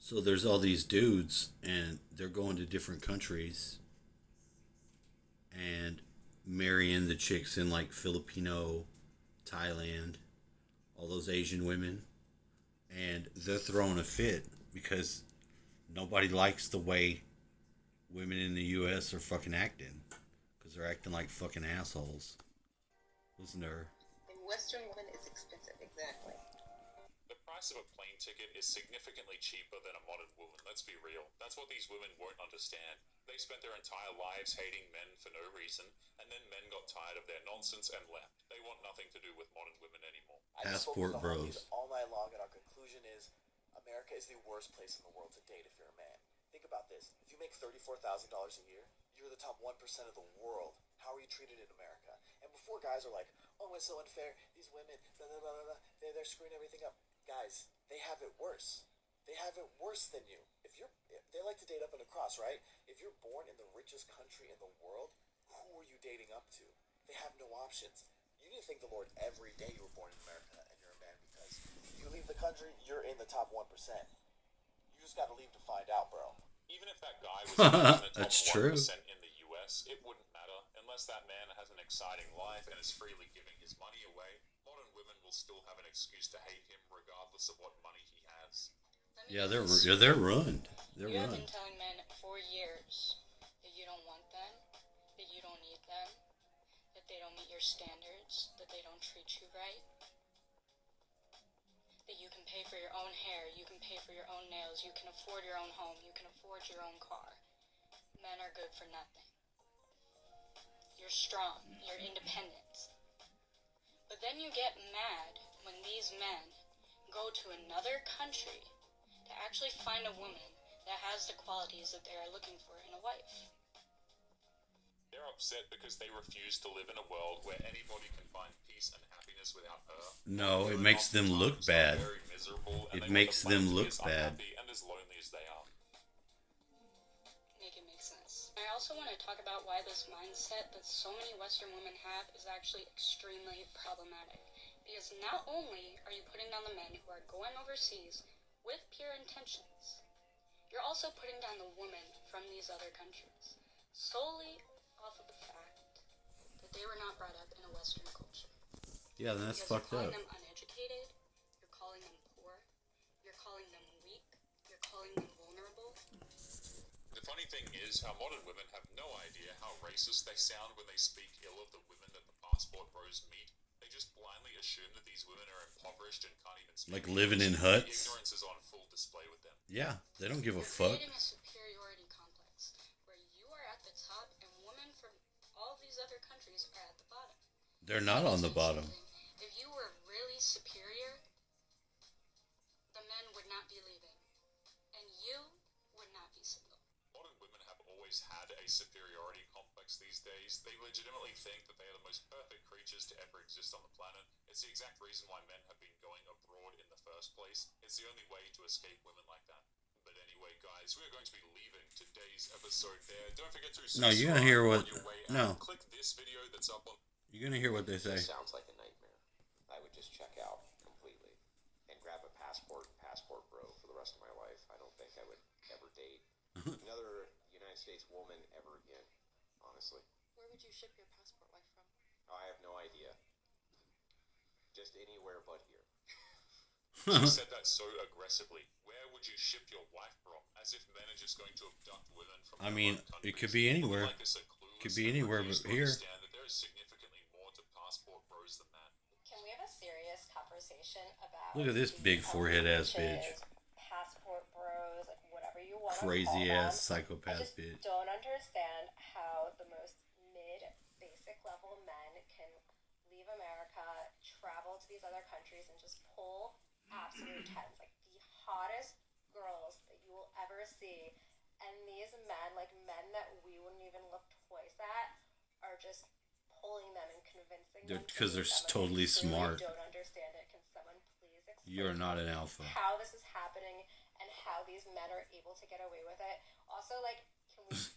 So there's all these dudes, and they're going to different countries and marrying the chicks in like Filipino, Thailand, all those Asian women, and they're throwing a fit because nobody likes the way women in the U.S. are fucking acting because they're acting like fucking assholes. Listen to her. And Western woman is expensive, exactly. The price of a plane ticket is significantly cheaper than a modern woman, let's be real. That's what these women won't understand. They spent their entire lives hating men for no reason, and then men got tired of their nonsense and left. They want nothing to do with modern women anymore. Passport bros. All night long, and our conclusion is America is the worst place in the world to date if you're a man. Think about this. If you make $34,000 a year, you're the top 1% of the world. How are you treated in America? And before guys are like, oh, it's so unfair, these women, blah, blah, blah, blah, they're screwing everything up. Guys, they have it worse. They have it worse than you. They like to date up and across, right? If you're born in the richest country in the world, who are you dating up to? They have no options. You need to thank the Lord every day you were born in America and you're a man, because you leave the country, you're in the top 1%. You just got to leave to find out, bro. Even if that guy was in the top That's 1% true. in the US, it wouldn't matter. Unless that man has an exciting life and is freely giving his money away, modern women will still have an excuse to hate him regardless of what money he has. Yeah, they're ruined. They're You have been ruined. telling men for years that you don't want them, that you don't need them, that they don't meet your standards, that they don't treat you right, that you can pay for your own hair, you can pay for your own nails, you can afford your own home, you can afford your own car. Men are good for nothing. You're strong, you're independent. But then you get mad when these men go to another country to actually find a woman that has the qualities that they are looking for in a wife. They're upset because they refuse to live in a world where anybody can find peace and happiness without her. No, it makes them look bad. Very miserable, and It they want makes the them planet to be look as bad. unhappy and as lonely as they are. Make it make sense. I also want to talk about why this mindset that so many Western women have is actually extremely problematic. Because not only are you putting down the men who are going overseas with pure intentions, you're also putting down the women from these other countries solely off of the fact that they were not brought up in a Western culture. Yeah, that's Because fucked you're calling up. them uneducated, you're calling them poor, you're calling them weak, you're calling them vulnerable. The funny thing is how modern women have no idea how racist they sound when they speak ill of the women that the passport bros meet. They just blindly assume that these women are impoverished and can't even speak Like living in English. huts? The ignorance is on full display with them. Yeah, they don't give a You're fuck. creating a superiority complex where you are at the top and women from all these other countries are at the bottom. They're not on the bottom. If you were really superior, the men would not be leaving, and you would not be single. Modern women have always had a superiority complex these days. They legitimately think that they are the most perfect creatures to ever exist on the planet. It's the exact reason why men have been going abroad in the first place. It's the only way to escape women like that. But anyway, guys, we're going to be leaving today's episode there. Don't forget to No, you're gonna hear what- on your way no. out. Click this video that's up on. You're gonna hear what they say. Sounds like a nightmare. I would just check out completely and grab a passport bro for the rest of my life. I don't think I would ever date another United States woman ever again, honestly. Where would you ship your passport wife from? I have no idea. Just anywhere but here. She said that so aggressively. Where would you ship your wife from? As if men are just going to abduct women from I their mean, own countries. it could be anywhere. Women like us are clueless Could be and anywhere refuse but to here. understand that there is significantly more to passport bros than that. Can we have a serious conversation about Look at this the big forehead ass bitch. allegations, passport bros, like whatever you want Crazy to call ass them? I psychopath just bitch. don't understand how the most mid basic level men can leave America, travel to these other countries, and just pull absolute tens, like the hottest girls that you will ever see. And these men, like men that we wouldn't even look twice at, are just pulling them and convincing them. Because they're to totally I truly smart. don't understand it. Can someone please explain You're to not me an alpha. how this is happening and how these men are able to get away with it? Also, like,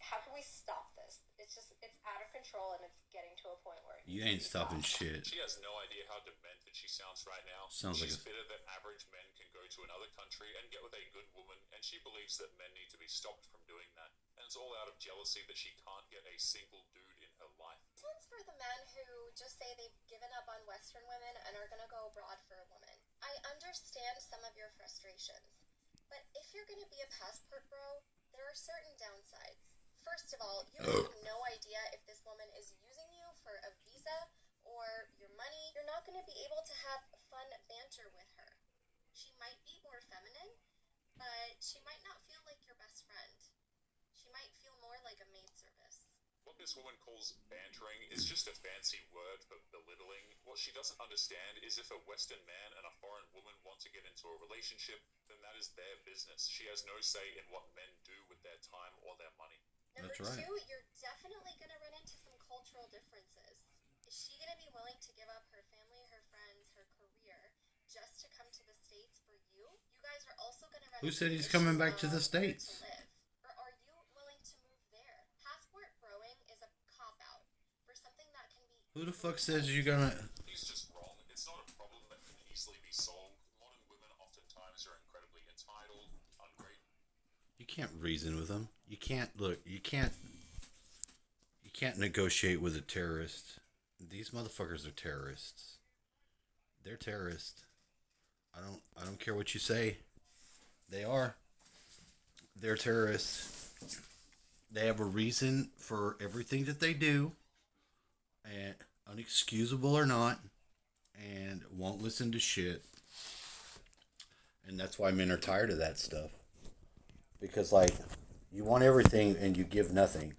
how can we stop this? It's out of control and it's getting to a point where You ain't stopping shit. She has no idea how demented she sounds right now. Sounds like She's a... bitter that average men can go to another country and get with a good woman, and she believes that men need to be stopped from doing that. And it's all out of jealousy that she can't get a single dude in her life. This one's for the men who just say they've given up on Western women and are gonna go abroad for a woman. I understand some of your frustrations, but if you're gonna be a passport bro, there are certain downsides. First of all, you have no idea if this woman is using you for a visa or your money. You're not gonna be able to have fun banter with her. She might be more feminine, but she might not feel like your best friend. She might feel more like a maid service. What this woman calls bantering is just a fancy word for belittling. What she doesn't understand is if a Western man and a foreign woman want to get into a relationship, then that is their business. She has no say in what men do with their time or their money. Number That's right. two, you're definitely going to run into some cultural differences. Is she going to be willing to give up her family, her friends, her career just to come to the States for you? You guys are also going to run Who into said the he's coming issue back to the of where States? to live. Or are you willing to move there? Passport broing is a cop-out for something that can be... Who the fuck says you're gonna... He's just wrong. It's not a problem that can easily be solved. Modern women oftentimes are incredibly entitled, ungrateful. You can't reason with them. You can't... Look, you can't negotiate with a terrorist. These motherfuckers are terrorists. They're terrorists. I don't care what you say. They are. They're terrorists. They have a reason for everything that they do, and unexcusable or not, and won't listen to shit. And that's why men are tired of that stuff. Because, like, you want everything and you give nothing.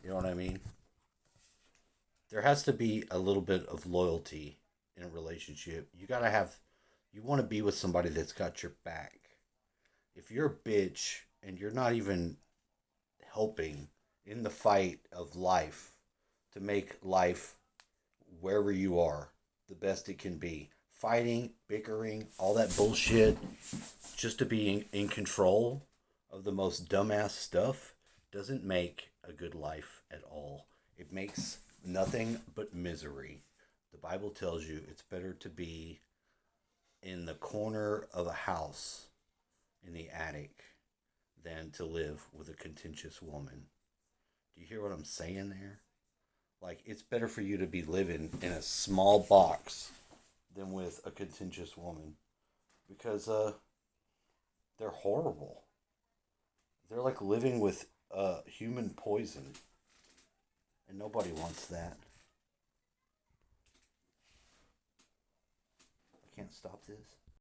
You know what I mean? There has to be a little bit of loyalty in a relationship. You gotta have... You want to be with somebody that's got your back. If you're a bitch and you're not even helping in the fight of life to make life wherever you are the best it can be, fighting, bickering, all that bullshit, just to be in control of the most dumbass stuff, doesn't make a good life at all. It makes nothing but misery. The Bible tells you it's better to be in the corner of a house in the attic than to live with a contentious woman. Do you hear what I'm saying there? Like, it's better for you to be living in a small box than with a contentious woman. Because, they're horrible. They're like living with, human poison. And nobody wants that. I can't stop this.